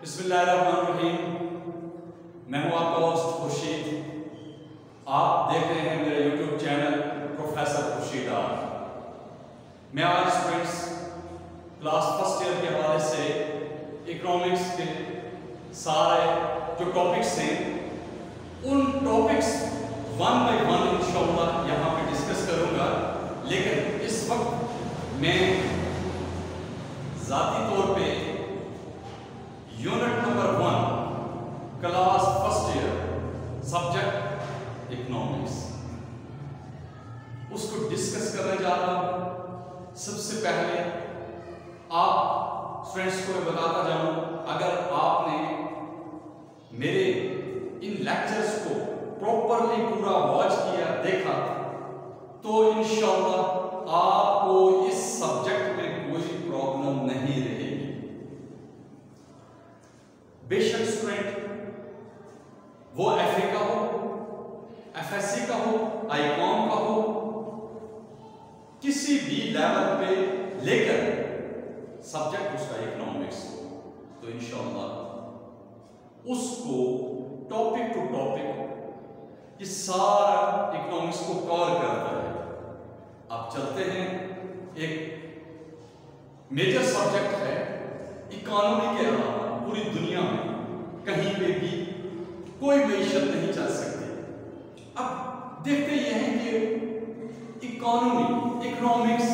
बिस्मिल्लाहिर्रहमानिर्रहीम। मैं हूं आपका होस्ट खुर्शीद। आप देख रहे हैं मेरे YouTube channel professor Khurshid R. मैं आज स्टूडेंट्स क्लास फर्स्ट ईयर के हवाले से इकोनॉमिक्स के सारे जो टॉपिक्स हैं उन टॉपिक्स वन बाय वन इंशाअल्लाह यहाँ पे डिस्कस करूँगा। लेकिन इस वक्त मैं ज़ाती तौर पे unit number 1 class first year subject economics उसको डिस्कस करने जा रहा हूँ। सबसे पहले आप स्टूडेंट्स को मैं बताता जाऊँ, अगर आपने मेरे इन लेक्चर्स को प्रॉपरली पूरा वॉच किया, देखा, तो इंशाअल्लाह आपको इस सब्जेक्ट में कोई प्रॉब्लम नहीं रहेगी। बेशक स्टूडेंट वो एफए का हो, एफएससी का हो, आईकॉम का हो, किसी भी लेवल पे लेकर सब्जेक्ट उसका इकोनॉमिक्स हो, तो इंशाअल्लाह उसको टॉपिक टू टॉपिक ये सारा इकोनॉमिक्स को कवर करता है। अब चलते हैं, एक मेजर सब्जेक्ट है इकोनॉमी के अलावा पूरी दुनिया में कहीं पे भी कोई मईशत नहीं चल सकती। अब देखते ये हैं कि इकोनॉमी, इकोनॉमिक्स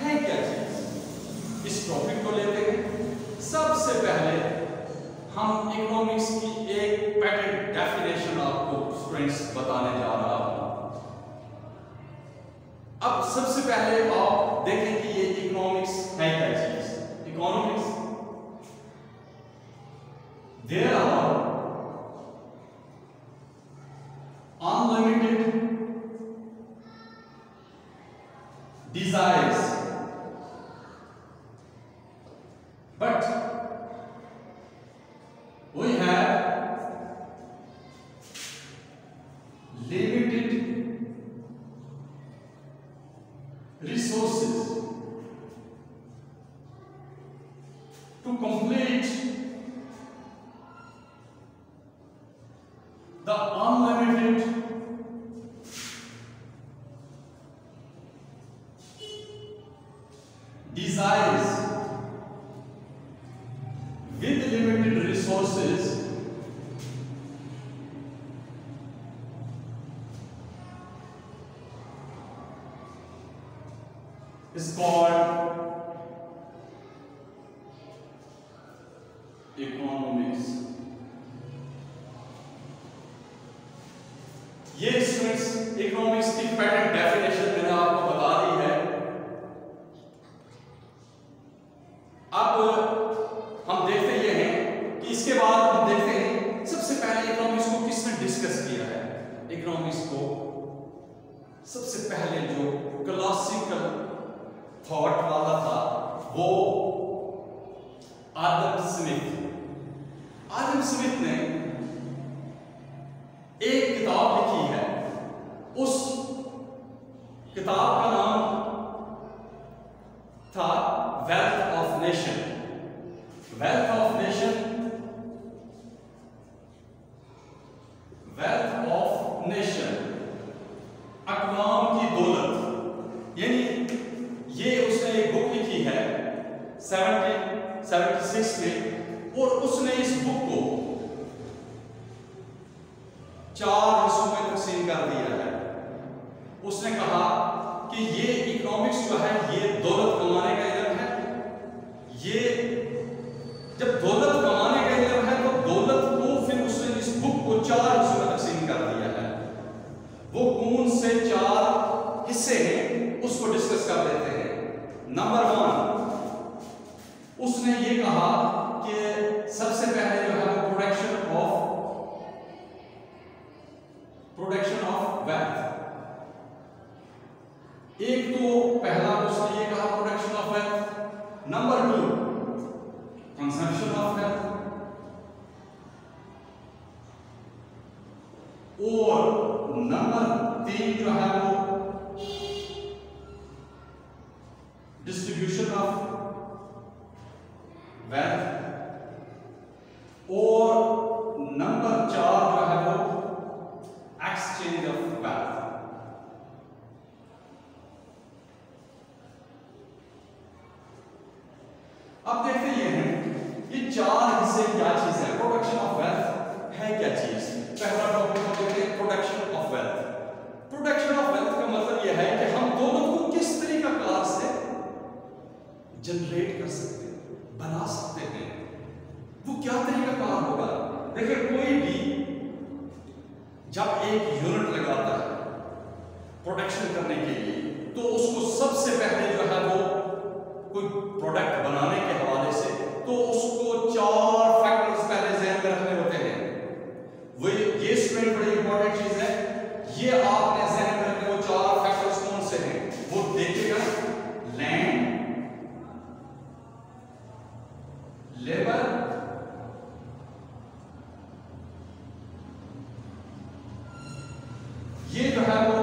है क्या चीज। इस टॉपिक को लेते हैं। सबसे पहले हम इकोनॉमिक्स की एक पैटर्न डेफिनेशन आपको स्टूडेंट्स बताने जा रहा हूं। अब सबसे पहले आप देखें कि ये इकोनॉमिक्स है क्या चीज। Economics there are unlimited desires, but we have limited resources to complete the unlimited desires with limited resources is called economics. ये स्टूडेंट्स इकोनॉमिक्स की पैटर्न डेफिनेशन मैंने आपको बता दी है। अब हम देखते ये हैं कि इसके बाद हम देखते हैं सबसे पहले इकोनॉमिक्स को किसने डिस्कस किया है। इकोनॉमिक्स को सबसे पहले जो क्लासिकल थॉट वाला था वो आदम स्मिथ। आदम स्मिथ ने एक किताब लिखी है। उस किताब का नाम था wealth of nation. Wealth of nation, wealth of nation, अक़वाम की दौलत। यानी ये उसने एक बुक लिखी है 1776 में, और उसने इस बुक को 4 हिस्सों में तकसीम कर दिया है। उसने कहा कि ये इकोनॉमिक्स जो है ये दौलत कमाने का इल्म है। ये जब दौलत कमाने का इल्म है तो दौलत को फिर उसने इस बुक को 4 हिस्सों में तकसीम कर दिया है। वो कौन से 4 हिस्से हैं उसको डिस्कस कर लेते हैं। नंबर 1, उसने ये कहा कि सबसे पहले जो है वो प्रोडक्शन ऑफ वेल्थ। एक तो पहला उसने ये कहा production of wealth. Number 2 consumption of wealth, और नंबर 3 जो है वो डिस्ट्रीब्यूशन ऑफ वेल्थ। कर सकते हैं, बना सकते हैं। वो क्या तरीका कार होगा? देखिए, कोई भी जब एक यूनिट लगाता है प्रोडक्शन करने के लिए, तो उसको सबसे पहले जो है वो कोई प्रोडक्ट बनाने के हवाले से तो उसको 4 फैक्टर्स पहले ध्यान में रखने होते हैं। वो ये स्टूडेंट बड़ी इंपॉर्टेंट चीज है, ये आपने ध्यान में रखने, वो 4 फैक्टर्स कौन से हैं वो देखिएगा। लैंड, लेबर, ये जो है वो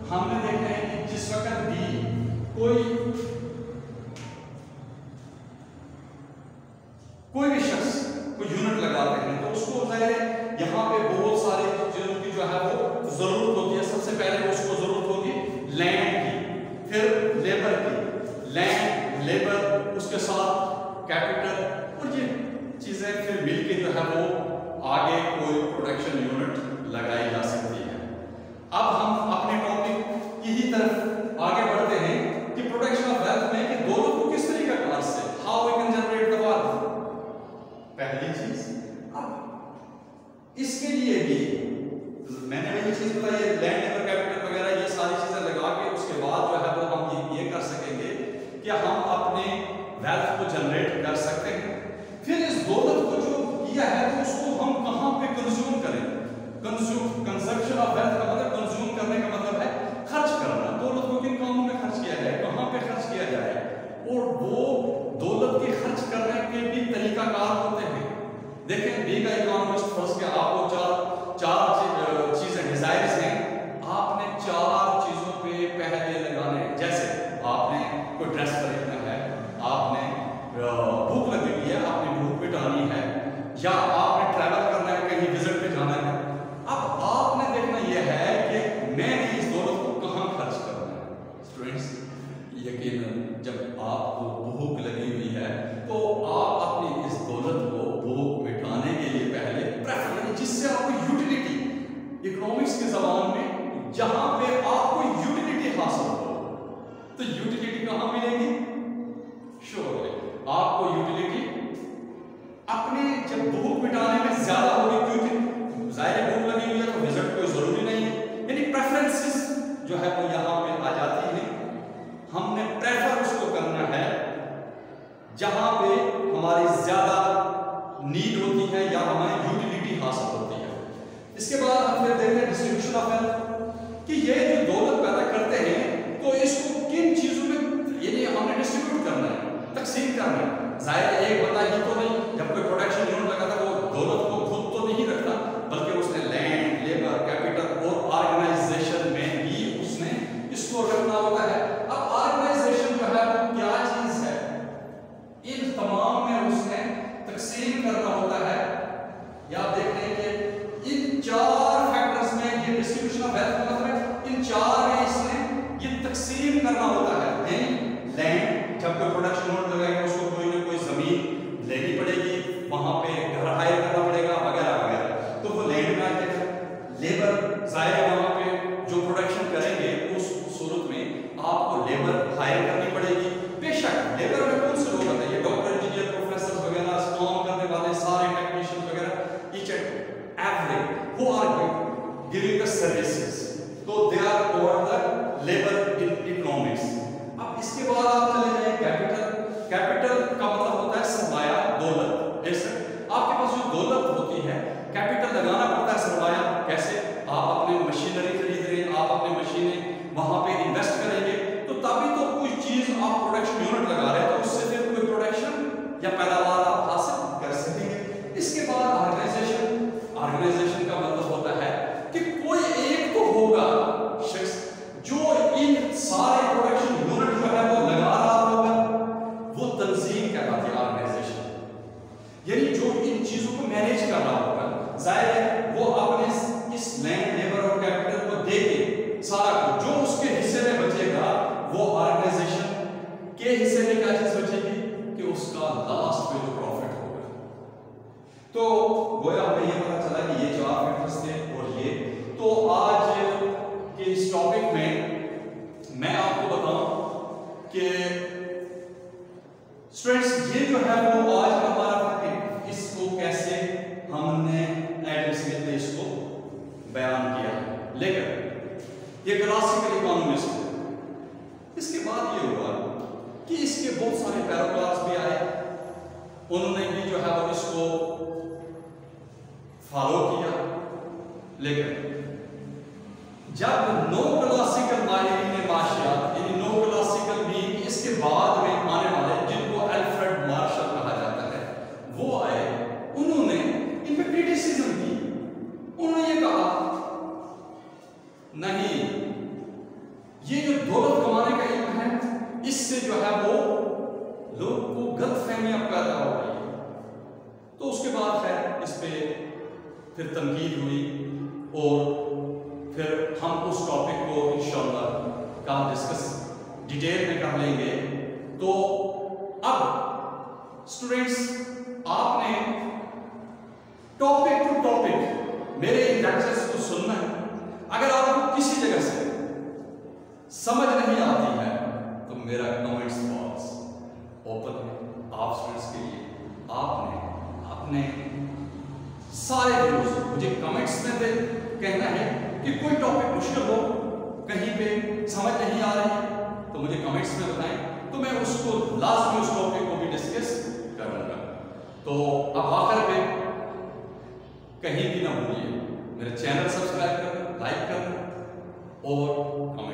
हमने देखा है कि जिस वक्त भी कोई भी शख्स कोई यूनिट लगाते हैं तो उसको यहाँ पे बहुत सारी चीजों की जो है वो जरूरत होती है। सबसे पहले उसको जरूरत होगी लैंड की, फिर लेबर की, लैंड, लेबर, उसके साथ कैपिटल, और ये चीजें फिर मिलके जो है वो आगे कोई प्रोडक्शन यूनिट लगाई जा सकती है। अब हम अपने टॉपिक की ही तरफ आगे बढ़ते हैं कि प्रोडक्शन ऑफ वेल्थ में कि दौलत को किस तरीके कार से, how we can generate the wealth. पहली चीज, अब इसके लिए भी मैंने वही चीज बताई है, लैंड, लेबर, कैपिटल वगैरह ये सारी चीजें लगा के उसके बाद जो है वो हम ये कर सकेंगे कि हम अपने वेल्थ को जनरेट कर सकते हैं। फिर इस दौलत को जो किया है तो उसको हम कहां पे कंज्यूम करें। कंजप्शन ऑफ वेल्थ का मतलब कंज्यूम करने का मतलब है खर्च करना। दौलत को किन कामों में खर्च किया जाए, कहां पे खर्च किया जाए, और वो दौलत के खर्च करने के भी तरीकाकार होते हैं। देखें, बीइंग अ इकोनॉमिस्ट फर्स्ट के आपको चार चीजें डिजायर्स हैं, आपने 4 चीजों पे पहले लगाने। जैसे आपने कोई ड्रेस खरीदना है, आपने भूख लगी हुई है, आपने भूख मिटानी है, या आपने ट्रैवल करना है, कहीं विजिट पे जाना है। अब आपने देखना यह है कि मैंने इस दौलत को कहां खर्च करना है। स्टूडेंट्स, यकीनन जब आपको भूख लगी हुई है तो आप अपनी इस दौलत को भूख मिटाने के लिए पहले प्रेफर करें, जिससे आपको यूटिलिटी, इकोनॉमिक्स की जबान में जहां पे आपको यूटिलिटी हासिल हो, तो यूटिलिटी कहां मिलेगी? श्योरली आपको यूटिलिटी अपने जब भूख मिटाने में ज्यादा होगी, क्योंकि जाहिर भूख लगी हुई है तो विजिट कोई जरूरी नहीं है, यानी प्रेफरेंसेस जो है वो यहाँ पे आ जाती है। हमने प्रेफर उसको करना है जहां पे हमारी ज्यादा नीड होती है या हमारी यूटिलिटी हासिल होती है। इसके बाद हम फिर देखते हैं डिस्ट्रीब्यूशन ऑफ वेल्थ, कि ये जो दौलत पैदा करते हैं तो इसको किन चीजों में यानी हमने डिस्ट्रीब्यूट करना है, तकसीम करना है। जाहिर एक बंदा ही तो नहीं, जब कोई प्रोडक्शन यूनिट लगाता है वो दौलत को खुद तो नहीं रखता, बल्कि उसने लैंड, लेबर, कैपिटल और ऑर्गेनाइजेशन में भी उसने इसको रखना होता है। अब ऑर्गेनाइजेशन जो है वो क्या चीज है, इन तमाम में उसने तकसीम करना होता है। या आप देखते हैं कि इन 4 फैक्टर्स में ये डिस्ट्रीब्यूशन ऑफ वेल्थ का मतलब इन 4 में इसने ये तकसीम करना होता है। यानी लैंड, जब कोई प्रोडक्शन यूनिट लगाएगा उसको कोई ना कोई जमीन लेनी पड़ेगी, वहां पे घर हायर करना पड़ेगा वगैरह वगैरह, तो वो लैंड में आ जाएगा। लेबर, जाहिर वहां पे जो प्रोडक्शन करेंगे उस सूरत में आपको लेबर हायर करनी पड़ेगी। बेशक लेबर में कौन से लोग होते हैं, ये डॉक्टर, इंजीनियर, प्रोफेसर वगैरह, काम करने वाले सारे टेक्नीशियन वगैरह, each and every who are giving the services, तो they are called the labour in economics. अब इसके बाद आप चले जाए कैपिटल। कैपिटल का मतलब होता है सरमाया, दौलत। बेशक आपके पास जो दौलत होती है, कैपिटल लगाना पड़ता है, सरमाया कैसे, आप अपने मशीनरी खरीद रहे हैं, आप अपनी मशीनें वहां पे इन्वेस्ट करेंगे, तो तभी तो कोई चीज आप प्रोडक्शन यूनिट लगा रहे हैं, तो उससे फिर कोई प्रोडक्शन या पैदावार आप हासिल कर सकेंगे। इसके बाद ऑर्गेनाइजेशन। ऑर्गेनाइजेशन का मतलब होता है कि कोई एक तो होगा शख्स जो इन सारे प्रोडक्शन यूनिट जो है वो लगा रहा होगा, वो तंजीम कहलाती है ऑर्गेनाइजेशन, यानी जो इन चीजों को मैनेज कर रहा होगा। जाहिर है वो अपने इस लैंड, लेबर और कैपिटल को दे के सारा कुछ जो उसके हिस्से में बचेगा वो ऑर्गेनाइजेशन के हिस्से में क्या चीज बचेगी कि उसका लास्ट में जो प्रॉफिट होगा। तो गोया हमें ये पता चला कि ये 4 फैक्टर्स थे और ये तो आज के इस टॉपिक में मैं आपको बताऊं कि जो है वो आज का हमारा टॉपिक, इसको कैसे हमने एडम स्मिथ ने इसको बयान किया। लेकिन ये क्लासिकल इकोनॉमिस्ट है। इसके बाद ये हुआ कि इसके बहुत सारे पैरोक्लार्स भी आए, उन्होंने भी जो है वो इसको फॉलो किया। लेकिन जब नो क्लासिकल माहिरीन माशियात यानी नो क्लासिकल भी इसके बाद में आने वाले, जिनको अल्फ्रेड मार्शल कहा जाता है, वो आए, उन्होंने इन पे क्रिटिसिज्म की। उन्होंने ये कहा नहीं, ये जो दौलत कमाने का इल्म है, इससे जो है वो लोग को गलतफहमियां पैदा हो गई। तो उसके बाद है इस पे फिर तनकीद हुई और फिर हम उस टॉपिक को इंशाअल्लाह कल डिस्कस डिटेल में कर लेंगे। तो अब स्टूडेंट्स, आपने टॉपिक टू टॉपिक मेरे लेक्चर्स को सुनना है। अगर आपको किसी जगह से समझ नहीं आती है तो मेरा कमेंट्स बॉक्स ओपन है आप स्टूडेंट्स के लिए। आपने अपने सारे व्यूज मुझे कमेंट्स में दे कहना है कि कोई टॉपिक मुश्किल हो, कहीं पे समझ नहीं आ रही है, तो मुझे कमेंट्स में बताएं, तो मैं उसको लास्ट में उस टॉपिक को भी डिस्कस करूंगा। तो अब आखिर में कहीं भी ना भूलिए मेरा चैनल सब्सक्राइब करना, लाइक करना और कमेंट